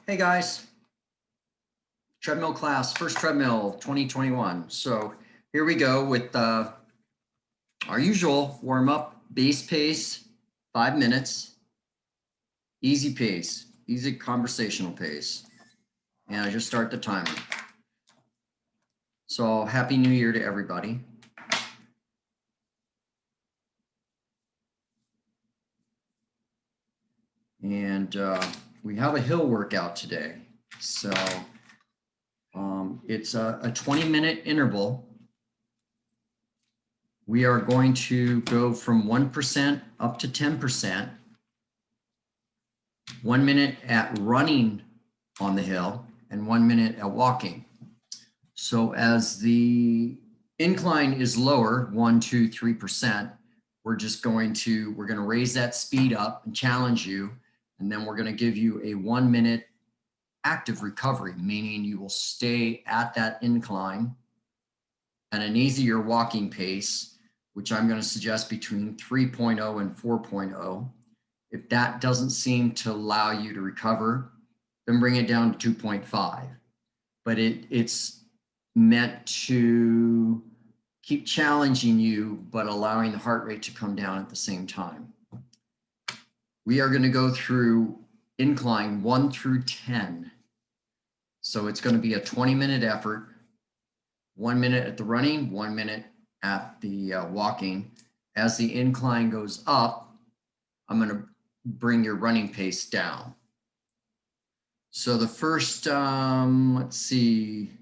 Hey guys, treadmill class, first treadmill 2021. So here we go with our usual warm up, base pace, 5 minutes, easy pace, easy conversational pace. And I just start the timer. So happy new year to everybody. And we have a hill workout today. So it's a 20-minute interval. We are going to go from 1% up to 10%. 1 minute at running on the hill and 1 minute at walking. So as the incline is lower, 1, 2, 3%, we're going to raise that speed up and challenge you. And then we're going to give you a 1 minute active recovery, meaning you will stay at that incline at an easier walking pace, which I'm going to suggest between 3.0 and 4.0. If that doesn't seem to allow you to recover, then bring it down to 2.5. But it's meant to keep challenging you, but allowing the heart rate to come down at the same time. We are going to go through incline 1 through 10. So it's going to be a 20-minute effort, 1 minute at the running, 1 minute at the walking. As the incline goes up, I'm going to bring your running pace down. So the first, let's see,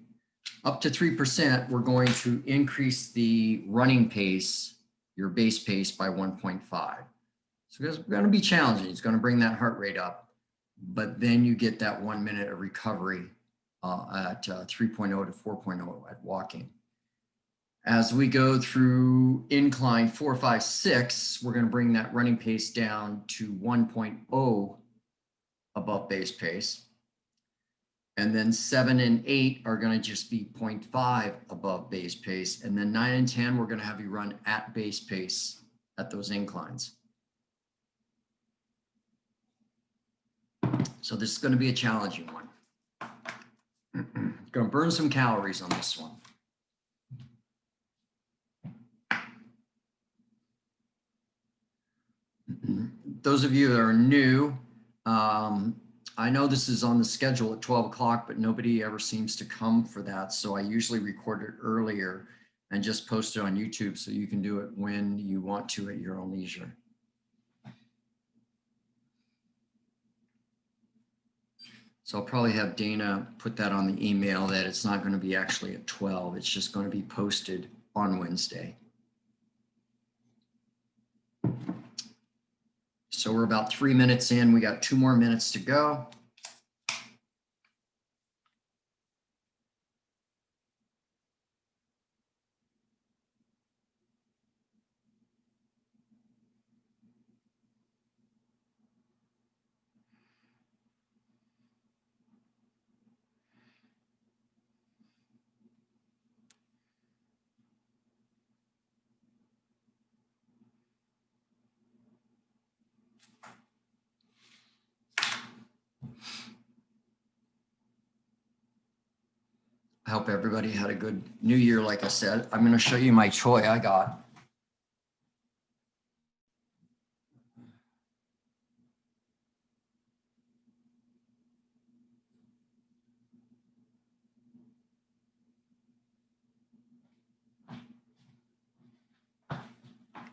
up to 3%, we're going to increase the running pace, your base pace, by 1.5. So it's going to be challenging. It's going to bring that heart rate up, but then you get that 1 minute of recovery at 3.0 to 4.0 at walking. As we go through incline 4, 5, 6, we're going to bring that running pace down to 1.0 above base pace. And then 7 and 8 are going to just be 0.5 above base pace. And then 9 and 10, we're going to have you run at base pace at those inclines. So this is going to be a challenging one. Going to burn some calories on this one. Those of you that are new, I know this is on the schedule at 12 o'clock, but nobody ever seems to come for that. So I usually record it earlier and just post it on YouTube so you can do it when you want to at your own leisure. So I'll probably have Dana put that on the email that it's not going to be actually at 12. It's just going to be posted on Wednesday. So we're about 3 minutes in. We got 2 more minutes to go. I hope everybody had a good new year. Like I said, I'm going to show you my toy I got.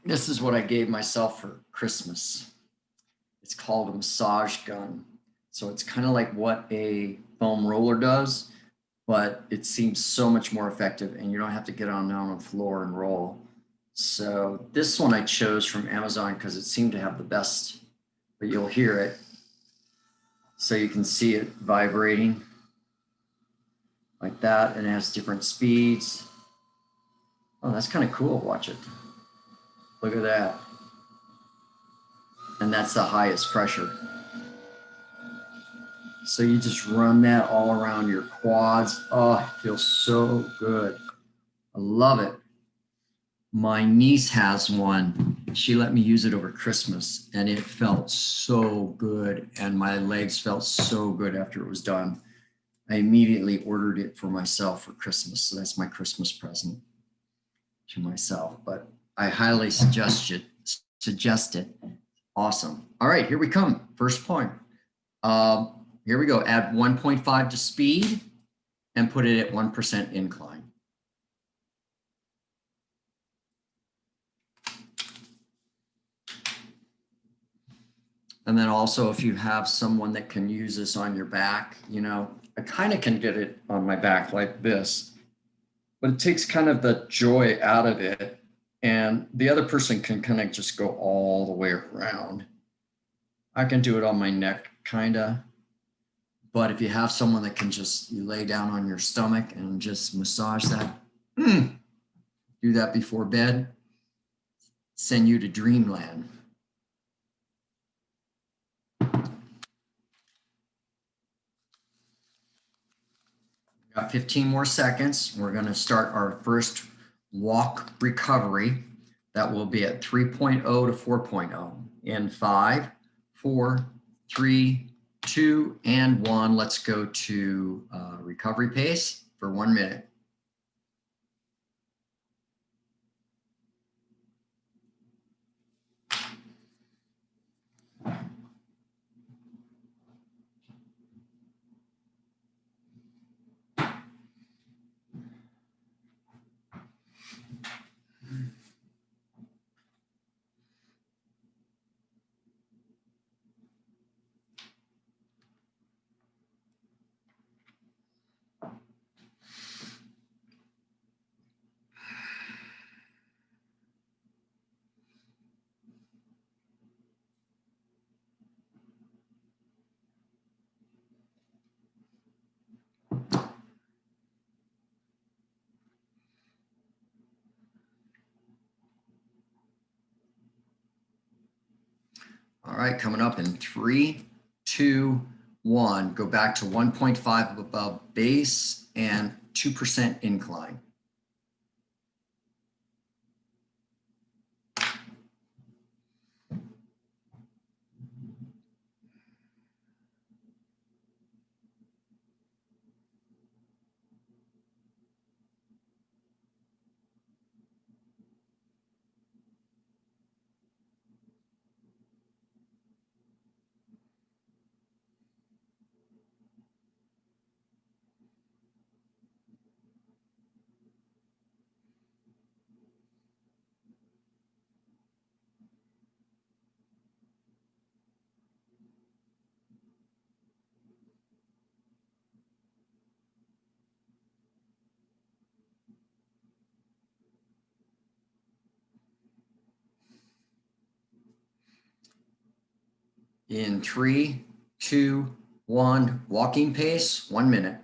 This is what I gave myself for Christmas. It's called a massage gun. So it's kind of like what a foam roller does, but it seems so much more effective and you don't have to get down on the floor and roll. So this one I chose from Amazon because it seemed to have the best, but you'll hear it. So you can see it vibrating like that, and it has different speeds. Oh, that's kind of cool. Watch it. Look at that. And that's the highest pressure. So you just run that all around your quads. Oh, it feels so good. I love it. My niece has one. She let me use it over Christmas and it felt so good. And my legs felt so good after it was done. I immediately ordered it for myself for Christmas. So that's my Christmas present to myself. But I highly suggest it. Suggest it. Awesome. All right, here we come. First point. Here we go. Add 1.5 to speed and put it at 1% incline. And then also if you have someone that can use this on your back, you know, I kind of can get it on my back like this, but it takes kind of the joy out of it. And the other person can kind of just go all the way around. I can do it on my neck, kind of. But if you have someone that can just, you lay down on your stomach and just massage that, do that before bed, send you to dreamland. Got 15 more seconds. We're going to start our first walk recovery. That will be at 3.0 to 4.0 in 5, 4, 3, 2, and 1. Let's go to recovery pace for 1 minute. All right, coming up in 3, 2, 1. Go back to 1.5 above base and 2% incline. In 3, 2, 1, walking pace, 1 minute.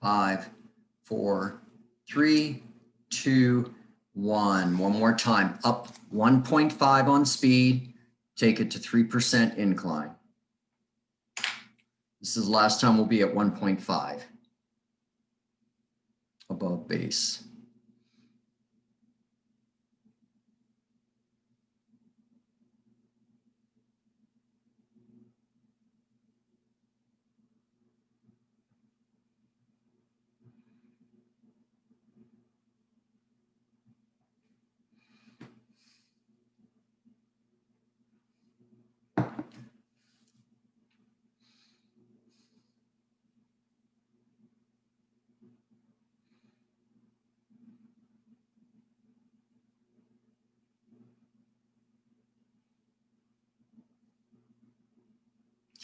Five, 4, 3, 2, 1. One more time. Up 1.5 on speed. Take it to 3% incline. This is the last time we'll be at 1.5 above base.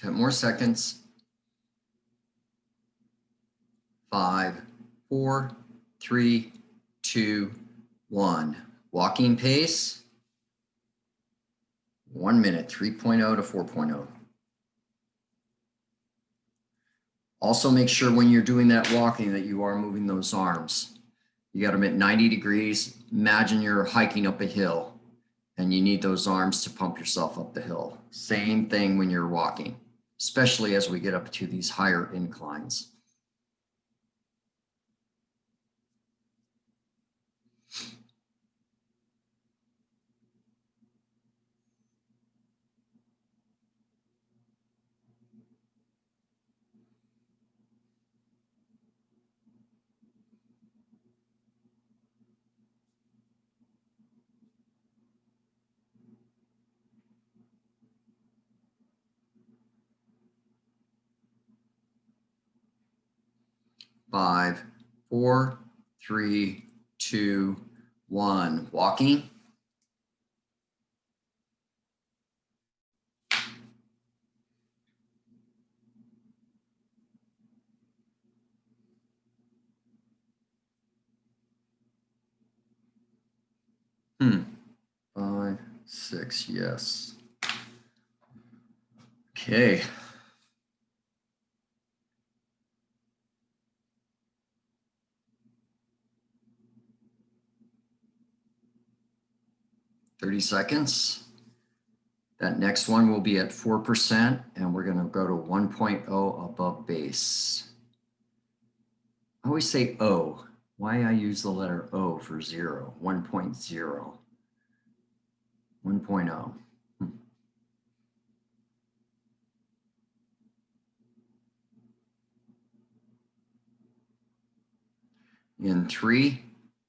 10 more seconds. 5, 4, 3, 2, 1. Walking pace. 1 minute, 3.0 to 4.0. Also make sure when you're doing that walking that you are moving those arms. You got them at 90 degrees. Imagine you're hiking up a hill and you need those arms to pump yourself up the hill. Same thing when you're walking, especially as we get up to these higher inclines. Five, 4, 3, 2, 1. Walking. Five, 6, yes. Okay. "30 seconds. That next one will be at 4%, and we're going to go to 1.0 above base. I always say O. Why I use the letter O for 0, 1.0. 1.0. In 3,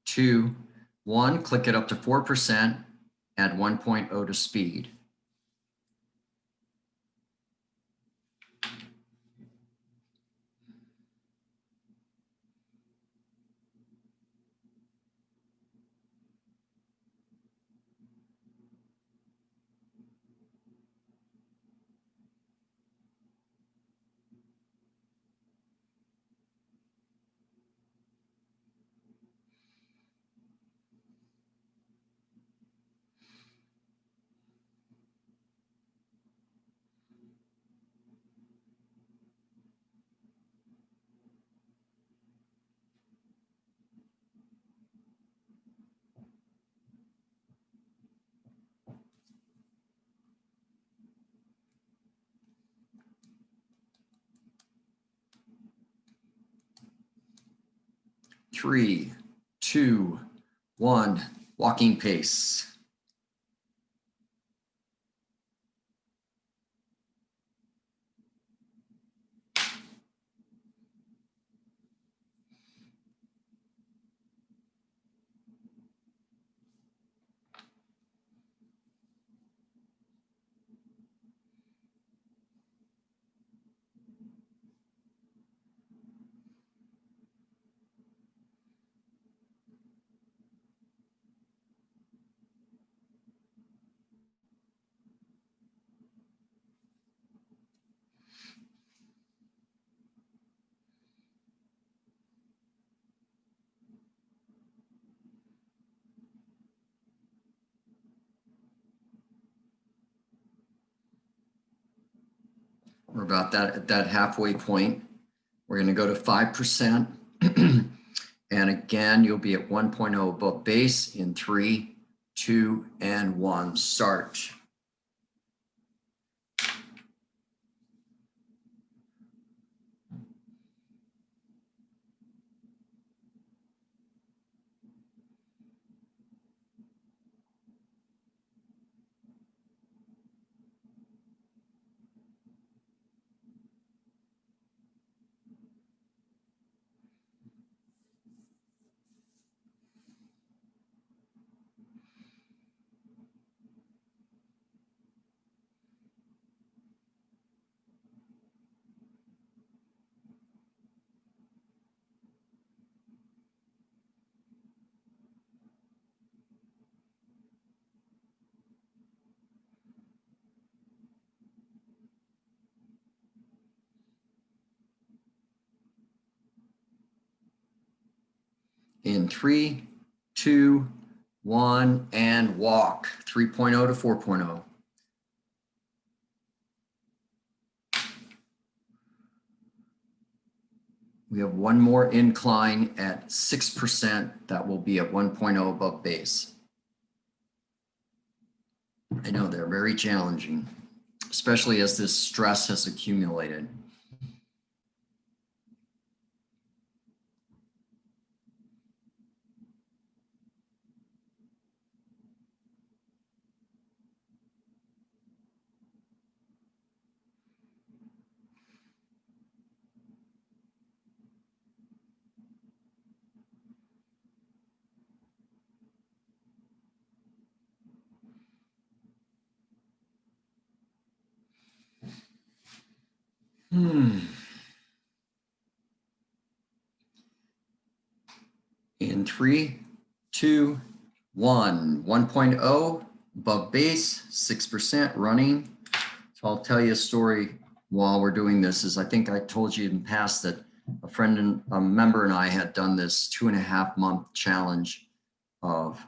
2, 1, click it up to 4%, add 1.0 to speed. Three, 2, 1, walking pace. We're about that at that halfway point. We're going to go to 5%. And again, you'll be at 1.0 above base in 3, 2, and 1. Start. in 3, 2, 1, and walk 3.0 to 4.0. We have one more incline at 6%. That will be at 1.0 above base. I know they're very challenging, especially as this stress has accumulated. In 3, 2, 1, 1.0 above base, 6% running. So I'll tell you a story while we're doing this. Is I think I told you in the past that a friend and a member and I had done this 2.5-month challenge of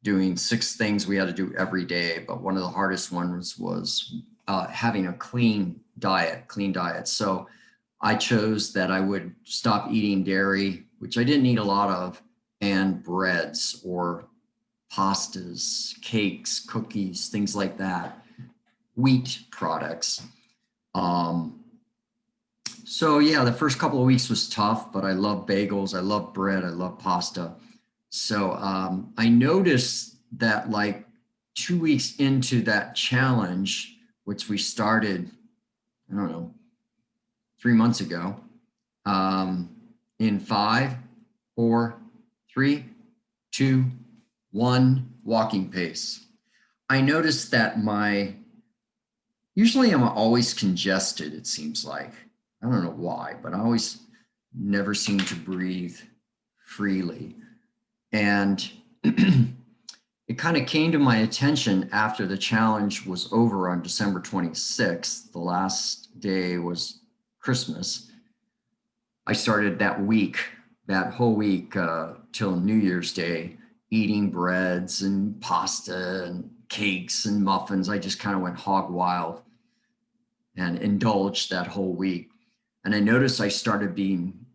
doing 6 things we had to do every day. But one of the hardest ones was having a clean diet. So I chose that I would stop eating dairy, which I didn't eat a lot of, and breads or pastas, cakes, cookies, things like that, wheat products. So yeah, the first couple of weeks was tough, but I love bagels, I love bread, I love pasta. So I noticed that like 2 weeks into that challenge, which we started, I don't know, 3 months ago, in 5, 4, 3, 2, 1 walking pace. I noticed that usually I'm always congested, it seems like. I don't know why, but I always never seem to breathe freely. And it kind of came to my attention after the challenge was over on December 26th. The last day was Christmas. I started that whole week till New Year's Day, eating breads and pasta and cakes and muffins. I just kind of went hog wild and indulged that whole week. And I noticed I started being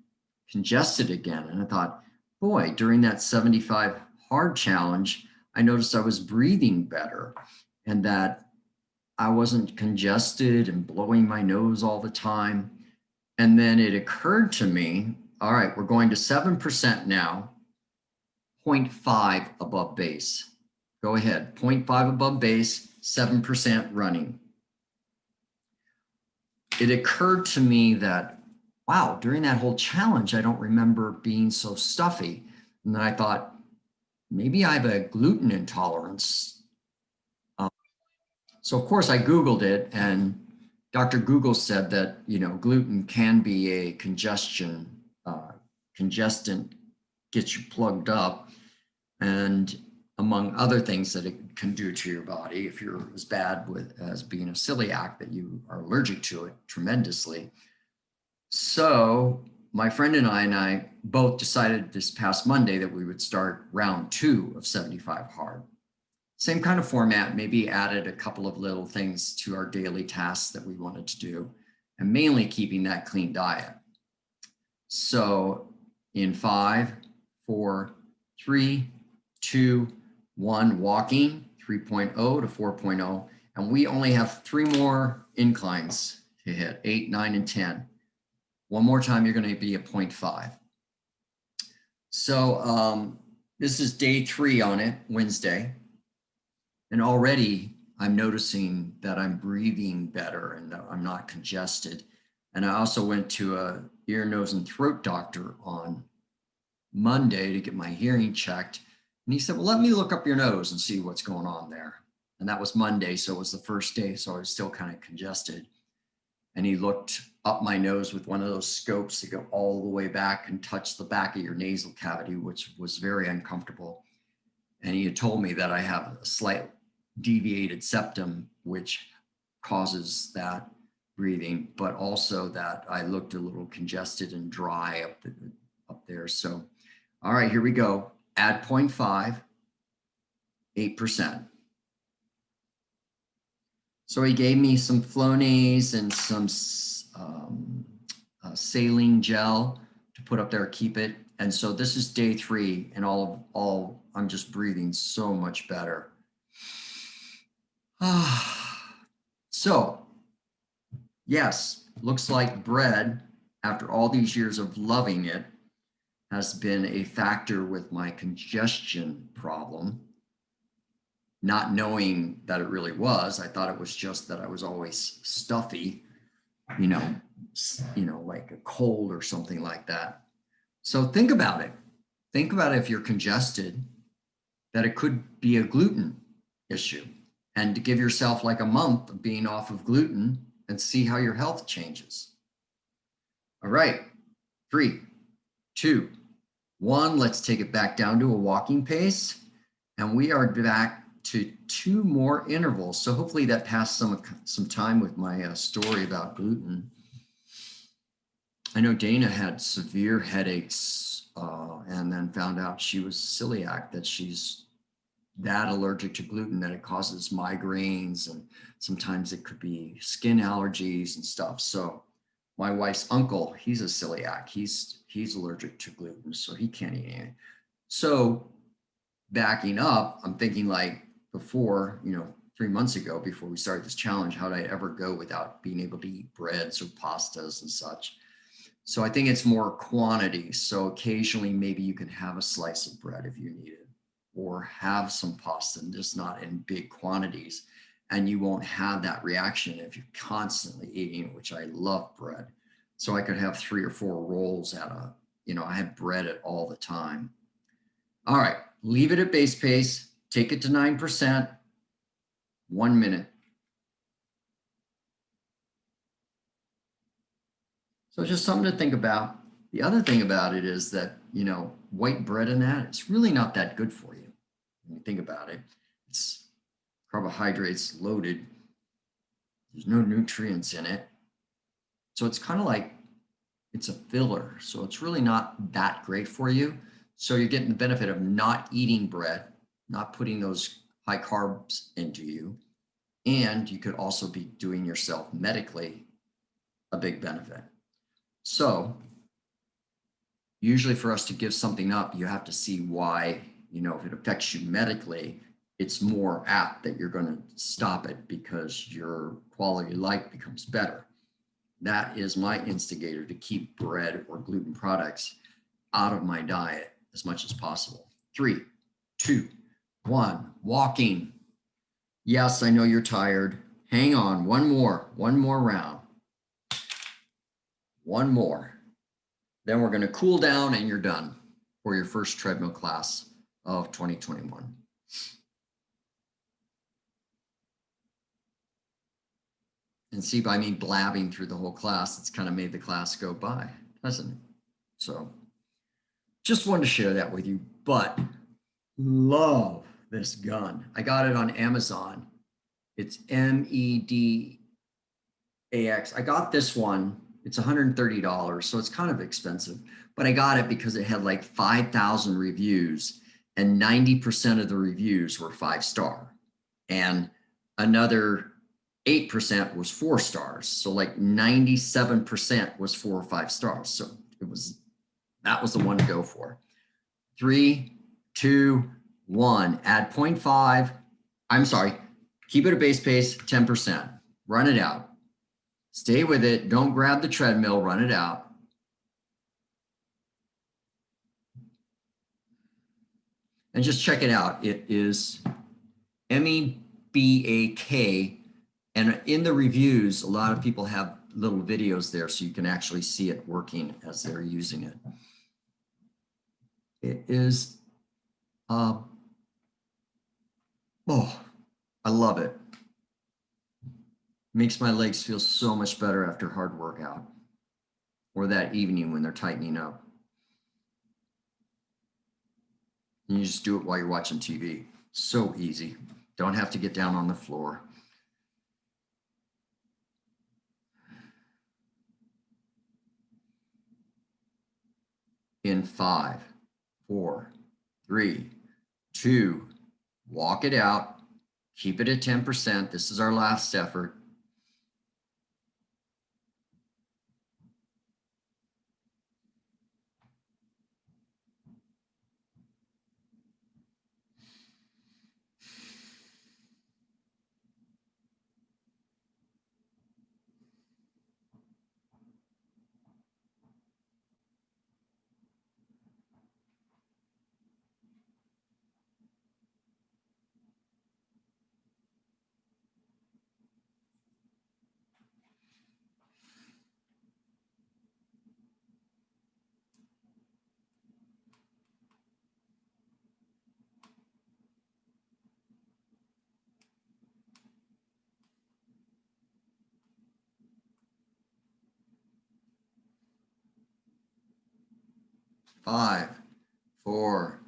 congested again. And I thought, boy, during that 75 hard challenge, I noticed I was breathing better and that I wasn't congested and blowing my nose all the time. And then it occurred to me, all right, we're going to 7% now, 0.5 above base. Go ahead, 0.5 above base, 7% running. It occurred to me that, wow, during that whole challenge, I don't remember being so stuffy. And then I thought, maybe I have a gluten intolerance. So of course I Googled it, and Dr. Google said that, you know, gluten can be a congestant, gets you plugged up, and among other things that it can do to your body, if you're as bad as being a celiac that you are allergic to it tremendously. So my friend and I both decided this past Monday that we would start round 2 of 75 hard. Same kind of format, maybe added a couple of little things to our daily tasks that we wanted to do, and mainly keeping that clean diet. So in 5, 4, 3, 2, 1, walking 3.0 to 4.0. And we only have 3 more inclines to hit, 8, 9, and 10. One more time, you're going to be at 0.5. So this is day 3 on it, Wednesday. And already I'm noticing that I'm breathing better and that I'm not congested. And I also went to a ear, nose, and throat doctor on Monday to get my hearing checked. And he said, well, let me look up your nose and see what's going on there. And that was Monday. So it was the first day. So I was still kind of congested. And he looked up my nose with one of those scopes that go all the way back and touch the back of your nasal cavity, which was very uncomfortable. And he had told me that I have a slight deviated septum, which causes that breathing, but also that I looked a little congested and dry up there. So All right, here we go. Add 0.5, 8%. So he gave me some Flonase and some saline gel to put up there, keep it. And so this is day 3, and all I'm just breathing so much better. So yes, looks like bread, after all these years of loving it, has been a factor with my congestion problem. Not knowing that it really was, I thought it was just that I was always stuffy, you know, like a cold or something like that. So think about it. Think about if you're congested, that it could be a gluten issue, and to give yourself like a month of being off of gluten and see how your health changes. All right, 3, 2, 1, let's take it back down to a walking pace. And we are back to 2 more intervals. So hopefully that passed some time with my story about gluten. I know Dana had severe headaches and then found out she was celiac, that she's that allergic to gluten that it causes migraines, and sometimes it could be skin allergies and stuff. So my wife's uncle, he's a celiac. He's allergic to gluten, so he can't eat anything. So backing up, I'm thinking like before, 3 months ago, before we started this challenge, how did I ever go without being able to eat breads or pastas and such? So I think it's more quantity. So occasionally, maybe you can have a slice of bread if you need it, or have some pasta, and just not in big quantities. And you won't have that reaction if you're constantly eating it, which I love bread. So I could have 3 or 4 rolls I had bread at all the time. All right, leave it at base pace, take it to 9%, 1 minute. So just something to think about. The other thing about it is that, white bread in that, it's really not that good for you. When you think about it, it's carbohydrates loaded. There's no nutrients in it. So it's kind of like it's a filler. So it's really not that great for you. So you're getting the benefit of not eating bread, not putting those high carbs into you. And you could also be doing yourself medically a big benefit. So usually for us to give something up, you have to see why, if it affects you medically, it's more apt that you're going to stop it because your quality of life becomes better. That is my instigator to keep bread or gluten products out of my diet as much as possible. 3, 2, 1, walking. Yes, I know you're tired. Hang on, one more round. One more. Then we're going to cool down and you're done for your first treadmill class of 2021. And see, by me blabbing through the whole class, it's kind of made the class go by, hasn't it? So just wanted to share that with you, but love this gun. I got it on Amazon. It's MEDAX. I got this one. It's $130, so it's kind of expensive, but I got it because it had like 5,000 reviews and 90% of the reviews were 5-star, and another 8% was 4 stars. So like 97% was 4 or 5 stars. So that was the one to go for. 3, 2, 1, add 0.5. I'm sorry, keep it at base pace, 10%. Run it out. Stay with it. Don't grab the treadmill, run it out. And just check it out. It is MEBAK. And in the reviews, a lot of people have little videos there so you can actually see it working as they're using it. It is, I love it. Makes my legs feel so much better after hard workout, or that evening when they're tightening up. And you just do it while you're watching TV. So easy. Don't have to get down on the floor. In 5, 4, 3, 2, walk it out. Keep it at 10%. This is our last effort. Five, 4,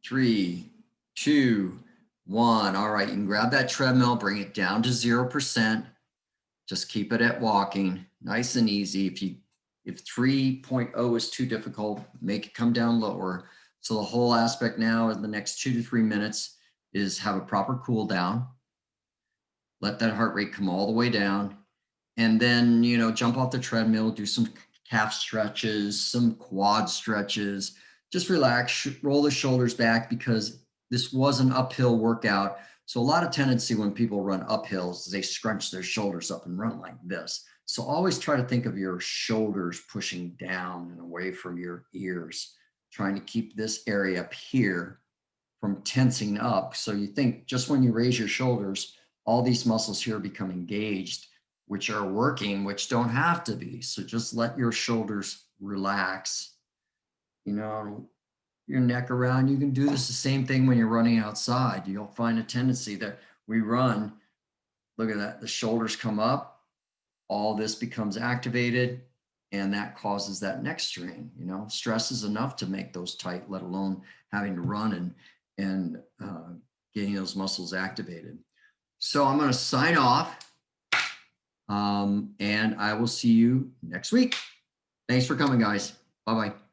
3, 2, 1. All right, you can grab that treadmill, bring it down to 0%. Just keep it at walking, nice and easy. If 3.0 is too difficult, make it come down lower. So the whole aspect now in the next 2 to 3 minutes is have a proper cool down. Let that heart rate come all the way down. And then, jump off the treadmill, do some calf stretches, some quad stretches, just relax, roll the shoulders back, because this was an uphill workout. So a lot of tendency when people run uphills, they scrunch their shoulders up and run like this. So always try to think of your shoulders pushing down and away from your ears, trying to keep this area up here from tensing up. So you think just when you raise your shoulders, all these muscles here become engaged, which are working, which don't have to be. So just let your shoulders relax. Your neck around. You can do this the same thing when you're running outside. You'll find a tendency that we run, look at that, the shoulders come up, all this becomes activated, and that causes that neck strain. Stress is enough to make those tight, let alone having to run and getting those muscles activated. So I'm going to sign off, and I will see you next week. Thanks for coming, guys. Bye-bye.